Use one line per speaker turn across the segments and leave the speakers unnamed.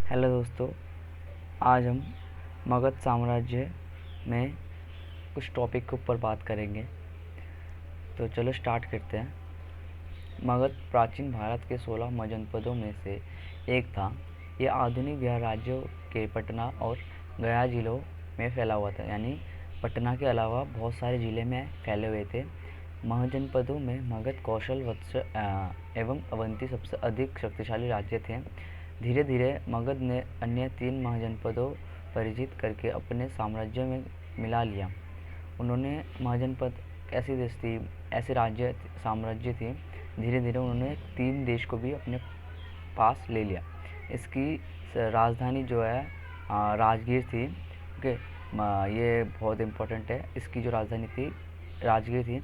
Hello दोस्तों, आज हम मगध साम्राज्य में कुछ टॉपिक के ऊपर बात करेंगे। तो चलो स्टार्ट करते हैं। मगध प्राचीन भारत के 16 महाजनपदों में से एक था। यह आधुनिक बिहार राज्यों के पटना और गया जिलों में फैला हुआ था, यानी पटना के अलावा बहुत सारे ज़िले में फैले हुए थे। महाजनपदों में मगध, कौशल, वत्स एवं अवंती सबसे अधिक शक्तिशाली राज्य थे। धीरे धीरे मगध ने अन्य 3 महाजनपदों परिचित करके अपने साम्राज्य में मिला लिया। उन्होंने महाजनपद ऐसी देश थी, ऐसे राज्य साम्राज्य थी। धीरे धीरे उन्होंने 3 देश को भी अपने पास ले लिया। इसकी राजधानी जो है राजगीर थी। ओके, ये बहुत इम्पोर्टेंट है। इसकी जो राजधानी थी राजगीर थी।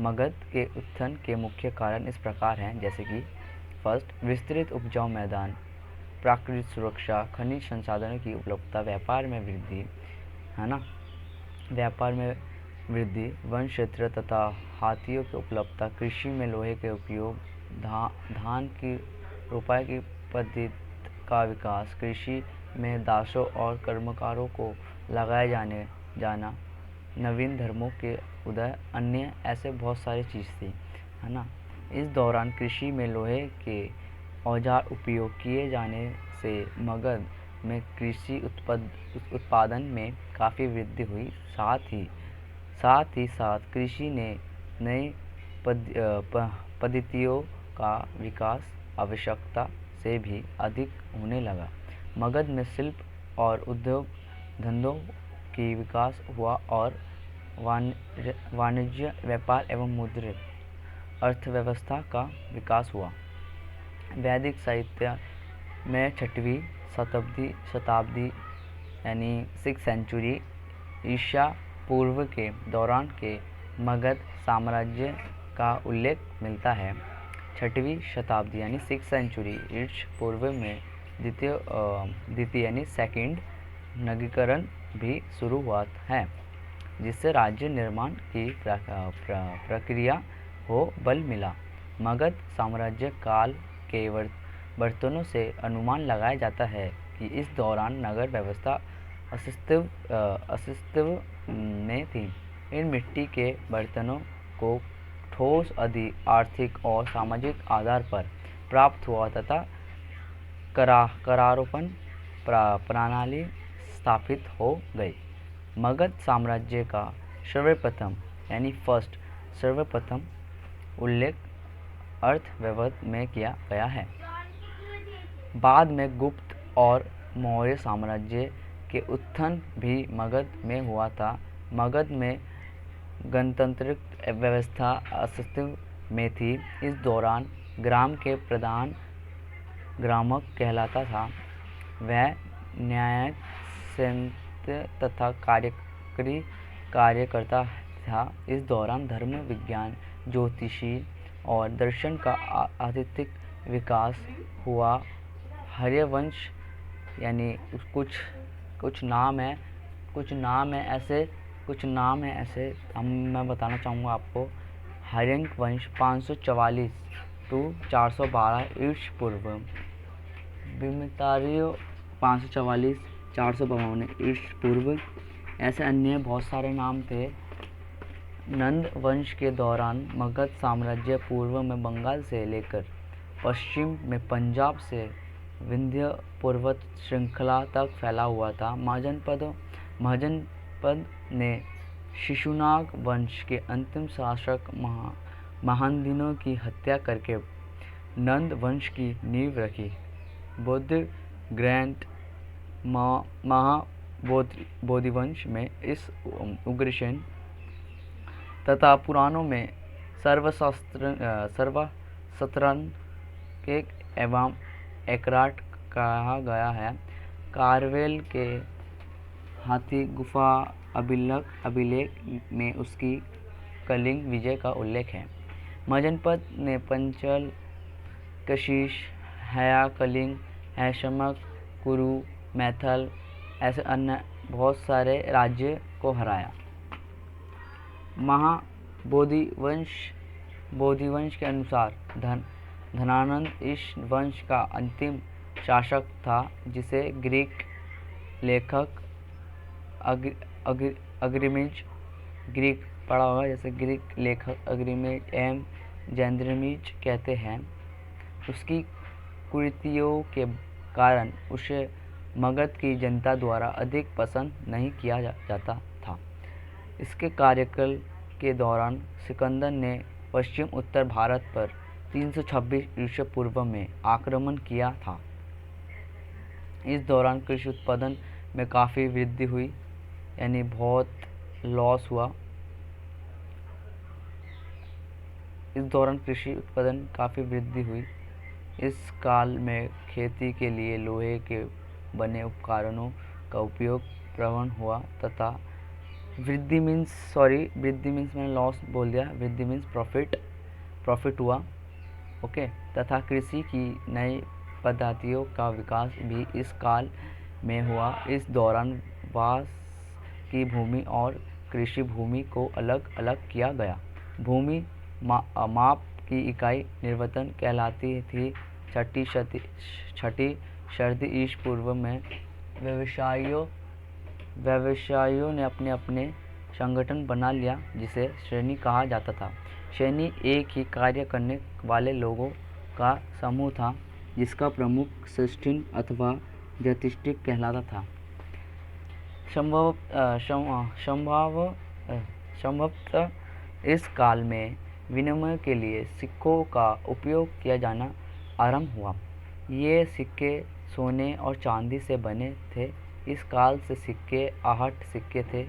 मगध के उत्थान के मुख्य कारण इस प्रकार हैं, जैसे कि फर्स्ट, विस्तृत उपजाऊ मैदान, प्राकृतिक सुरक्षा, खनिज संसाधनों की उपलब्धता, व्यापार में वृद्धि, है ना, व्यापार में वृद्धि, वन क्षेत्र तथा हाथियों की उपलब्धता, कृषि में लोहे के उपयोग, धान की रोपाई की पद्धति का विकास, कृषि में दासों और कर्मकारों को लगाए जाना, नवीन धर्मों के उदय, अन्य ऐसे बहुत सारी चीज़ थी, है ना। इस दौरान कृषि में लोहे के औजार उपयोग किए जाने से मगध में कृषि उत्पादन में काफ़ी वृद्धि हुई। साथ ही साथ कृषि ने नई पद्धतियों का विकास आवश्यकता से भी अधिक होने लगा। मगध में शिल्प और उद्योग धंधों की विकास हुआ और वाणिज्य, व्यापार एवं मुद्रित अर्थव्यवस्था का विकास हुआ। वैदिक साहित्य में 6वीं शताब्दी यानी 6th सेंचुरी ईसा पूर्व के दौरान के मगध साम्राज्य का उल्लेख मिलता है। 6वीं शताब्दी यानी 6th सेंचुरी ईसा पूर्व में द्वितीय यानी सेकंड नगरीकरण भी शुरू हुआ है, जिससे राज्य निर्माण की प्रक्रिया को बल मिला। मगध साम्राज्य काल के बर्तनों से अनुमान लगाया जाता है कि इस दौरान नगर व्यवस्था अस्तित्व में थी। इन मिट्टी के बर्तनों को ठोस आर्थिक और सामाजिक आधार पर प्राप्त हुआ तथा करारोपण प्रणाली स्थापित हो गई। मगध साम्राज्य का सर्वप्रथम उल्लेख अर्थव्यवस्था में किया गया है। बाद में गुप्त और मौर्य साम्राज्य के उत्थान भी मगध में हुआ था। मगध में गणतांत्रिक व्यवस्था अस्तित्व में थी। इस दौरान ग्राम के प्रधान ग्रामक कहलाता था। वह न्यायिक, सैन्य तथा कार्यकारी कार्य करता था। इस दौरान धर्म, विज्ञान, ज्योतिषी और दर्शन का अत्यधिक विकास हुआ। हर्यवंश यानी कुछ नाम है ऐसे मैं बताना चाहूँगा आपको। हर्यक वंश 544 to 412 ईसा पूर्व, बिमतारियो 544 452 ईसा पूर्व, ऐसे अन्य बहुत सारे नाम थे। नंद वंश के दौरान मगध साम्राज्य पूर्व में बंगाल से लेकर पश्चिम में पंजाब से विंध्य पर्वत श्रृंखला तक फैला हुआ था। महाजनपद ने शिशुनाग वंश के अंतिम शासक महानदीनों की हत्या करके नंद वंश की नींव रखी। बौद्ध ग्रंथ महाबोधिवंश में इस उग्रसेन तथा पुराणों में सर्वशस्त्रन के एवं एकराट कहा गया है। कारवेल के हाथी गुफा अभिलेख में उसकी कलिंग विजय का उल्लेख है। महाजनपद ने पंचल, कशिश, हया, कलिंग, हैशमक, कुरु, मैथल ऐसे अन्य बहुत सारे राज्य को हराया। बोधिवंश के अनुसार धनानंद इस वंश का अंतिम शासक था जिसे ग्रीक लेखक अग्रिमिज ग्रीक पढ़ा होगा, जैसे ग्रीक लेखक अग्रिमिज एम जैंद्रमिज कहते हैं। उसकी कुरीतियों के कारण उसे मगध की जनता द्वारा अधिक पसंद नहीं किया जाता था। इसके कार्यकाल के दौरान सिकंदर ने पश्चिम उत्तर भारत पर 326 ईसा पूर्व में आक्रमण किया था। इस दौरान कृषि उत्पादन में काफ़ी वृद्धि हुई, यानी बहुत लॉस हुआ। इस दौरान कृषि उत्पादन काफ़ी वृद्धि हुई। इस काल में खेती के लिए लोहे के बने उपकरणों का उपयोग प्रवण हुआ तथा वृद्धि मीन्स मैंने लॉस बोल दिया, वृद्धि मीन्स प्रॉफिट हुआ। ओके, तथा कृषि की नई पद्धतियों का विकास भी इस काल में हुआ। इस दौरान वास की भूमि और कृषि भूमि को अलग अलग किया गया। भूमि माप की इकाई निर्वतन कहलाती थी। छठी शताब्दी ईसा पूर्व में व्यवसायियों ने अपने अपने संगठन बना लिया, जिसे श्रेणी कहा जाता था। श्रेणी एक ही कार्य करने वाले लोगों का समूह था, जिसका प्रमुख सृष्टिन अथवा ज्योतिषिक कहलाता था। संभवतः इस काल में विनिमय के लिए सिक्कों का उपयोग किया जाना आरंभ हुआ। ये सिक्के सोने और चांदी से बने थे। इस काल से सिक्के आहट सिक्के थे।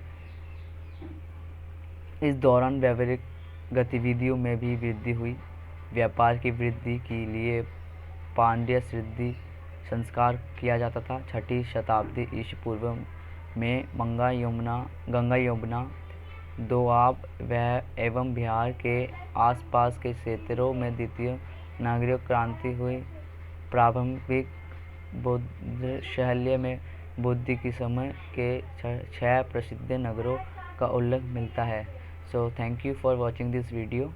इस दौरान व्यापारिक गतिविधियों में भी वृद्धि हुई। व्यापार की वृद्धि के लिए पांड्य सिद्धि संस्कार किया जाता था। छठी शताब्दी ईसा पूर्व में गंगा यमुना दोआब एवं बिहार के आसपास के क्षेत्रों में द्वितीय नागरिक क्रांति हुई। प्रारंभिक बौद्ध शैली में बुद्ध के समय के 6 प्रसिद्ध नगरों का उल्लेख मिलता है। So thank you for watching this video.